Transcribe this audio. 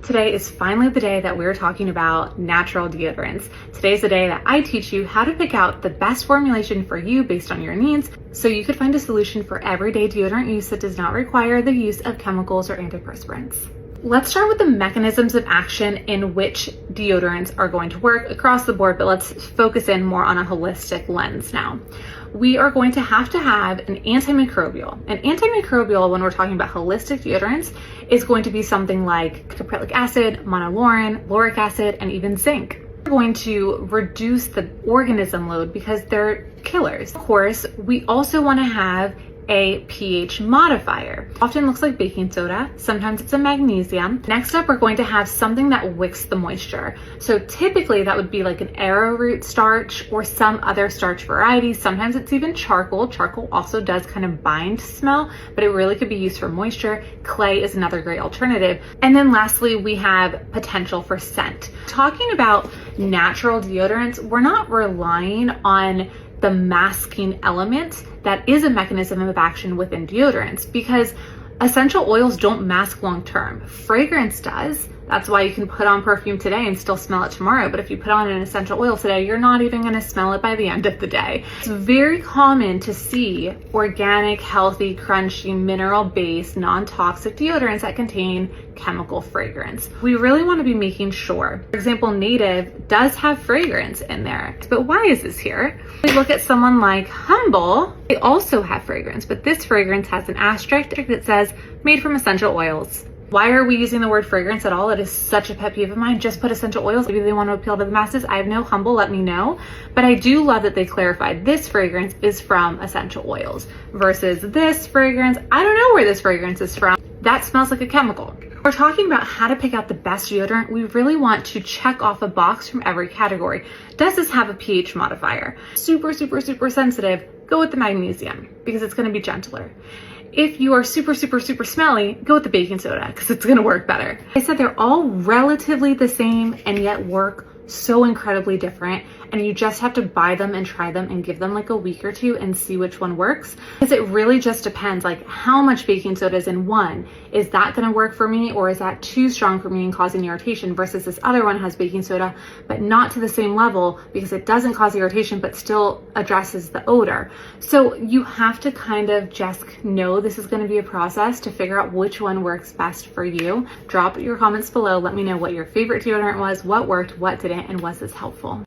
Today is finally the day that we're talking about natural deodorants. Today's the day that I teach you how to pick out the best formulation for you based on your needs, so you could find a solution for everyday deodorant use that does not require the use of chemicals or antiperspirants. Let's start with the mechanisms of action in which deodorants are going to work across the board, but let's focus in more on a holistic lens now. We are going to have an antimicrobial. An antimicrobial, when we're talking about holistic deodorants, is going to be something like caprylic acid, monolaurin, lauric acid, and even zinc. We're going to reduce the organism load because they're killers. Of course, we also want to have a pH modifier. Often looks like baking soda, sometimes it's a magnesium. Next up, we're going to have something that wicks the moisture. So typically that would be like an arrowroot starch or some other starch variety. Sometimes it's even charcoal. Charcoal also does kind of bind smell, but it really could be used for moisture. Clay is another great alternative. And then lastly, we have potential for scent. Talking about natural deodorants, we're not relying on the masking element that is a mechanism of action within deodorants, because essential oils don't mask long term. Fragrance does. That's why you can put on perfume today and still smell it tomorrow. But if you put on an essential oil today, you're not even going to smell it by the end of the day. It's very common to see organic, healthy, crunchy, mineral-based, non-toxic deodorants that contain chemical fragrance. We really want to be making sure. For example, Native does have fragrance in there. But why is this here? We look at someone like Humble, they also have fragrance, but this fragrance has an asterisk that says made from essential oils. Why are we using the word fragrance at all? It is such a pet peeve of mine. Just put essential oils. Maybe they want to appeal to the masses. I have no Humble, let me know. But I do love that they clarified this fragrance is from essential oils versus this fragrance. I don't know where this fragrance is from. That smells like a chemical. We're talking about how to pick out the best deodorant. We really want to check off a box from every category. Does this have a pH modifier? Super sensitive, go with the magnesium because it's going to be gentler. If you are super smelly, go with the baking soda because it's going to work better. I said they're all relatively the same and yet work so incredibly different, and you just have to buy them and try them and give them like a week or two and see which one works, because it really just depends, like how much baking soda is in one. Is that going to work for me, or is that too strong for me and causing irritation, versus this other one has baking soda but not to the same level because it doesn't cause irritation but still addresses the odor. So you have to kind of just know this is going to be a process to figure out which one works best for you. Drop your comments below. Let me know what your favorite deodorant was, what worked, what didn't, and was this helpful?